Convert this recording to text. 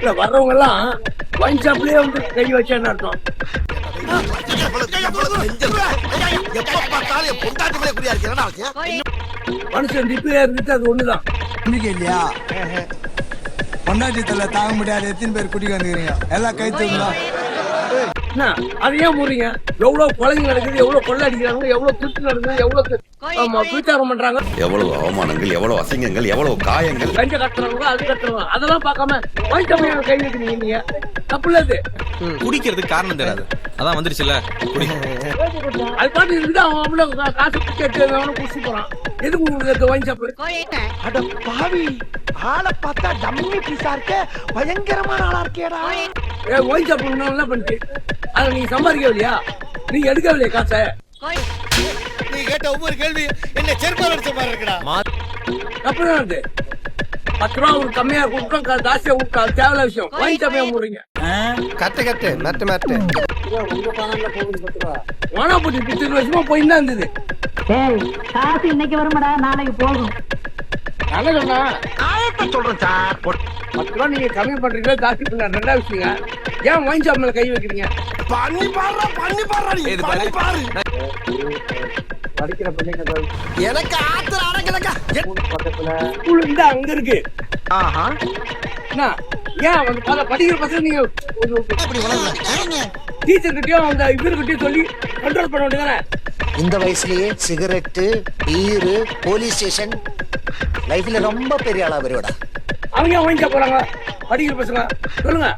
இல்ல வர்றவங்க எல்லாம் ஒயின் ஷாப்லயே வந்து கை வச்சேன்னு அர்த்தம். மனுஷன் டிப்பிலே இருந்துட்டு அது ஒண்ணுதான். இல்லையா பொண்டாட்டி தலை தாங்க முடியாது. எத்தனை பேர் குடிக்க வந்துக்கிறீங்க? எல்லாம் கை தூக்கலாம். என்ன அது ஏன் போறீங்க? எவ்வளவு கொலைங்க நடக்குது, எவ்வளவு கொள்ளை அடிக்கிறாங்க, எவ்வளவு திருட்டு நடக்குது, எவ்வளவு பிரச்சாரம் பண்றாங்க, எவ்வளவு அவமானங்கள், எவ்வளவு அசிங்கங்கள், எவ்வளவு காயங்கள், லஞ்ச கட்டுறவங்க அது கட்டுறவங்க அதெல்லாம் பார்க்காம வாங்கிட்டு கை வைக்கிறீங்க. நீங்க தப்பு இல்ல. குடிக்கிறதுக்கு காரணம் தெரியாது, அதான் வந்துருச்சுல்ல. அது பாட்டு இருக்குது. அவன் அவ்வளவு காசு கேட்டு குடிச்சு போறான். எதுக்கு உங்களுக்கு வாங்கி சாப்பிடு? அட பாவி, ஆளை பார்த்தா டம்மி பீஸா இருக்க, பயங்கரமான ஆளா இருக்கேடா. வாங்கி சாப்பிடணும் என்ன பண்ணிட்டு அதை நீங்க சம்பாதிக்கவில்லையா? நீங்க எடுக்கவில்லையா காசை? நீ கேட்ட ஒவ்வொரு கேள்வி என்ன செருப்பால் அடிச்ச மாதிரி இருக்குடா. அப்படிதான் இருக்கு. 10 ரூபா ஒரு கம்மியா கொடுத்தோம், ஜாஸ்தியா கொடுத்தா தேவையில்ல விஷயம். வாங்கி சாப்பிட போறீங்க. கட்டு மெட்டு வானா போட்டு 10 வருஷமா போயின்னு தான் இருந்தது. காசு இன்னைக்கு வருமாடா, நாளைக்கு போகும். நல்ல சொன்னா சொல்றேன் சார். 10 ரூபா நீங்க கம்மி பண்றீங்களா ஜாஸ்தி பண்ண ரெண்டாவது விஷயங்க. ஏன் வாங்கி சாப்பிட கை வைக்கிறீங்க? பண்ணி பாரு. படிக்கிற பிள்ளைங்க எனக்கு ஆத்திர அடங்கலக்கா. பக்கத்துல ஸ்கூல் இருந்தா அங்க இருக்கு. என்ன ஏன் வந்து படிக்கிற பசங்க நீங்க டீச்சர் கிட்டயும் அந்த இவர்கிட்டயும் சொல்லி கண்ட்ரோல் பண்ண வேண்டியதானே? இந்த வயசுலயே சிகரெட்டு, பீரு, போலீஸ் ஸ்டேஷன், லைஃப்ல ரொம்ப பெரிய ஆளா வருவடா. அவங்க வாங்கி போறாங்க படிக்கிற பசங்க. சொல்லுங்க.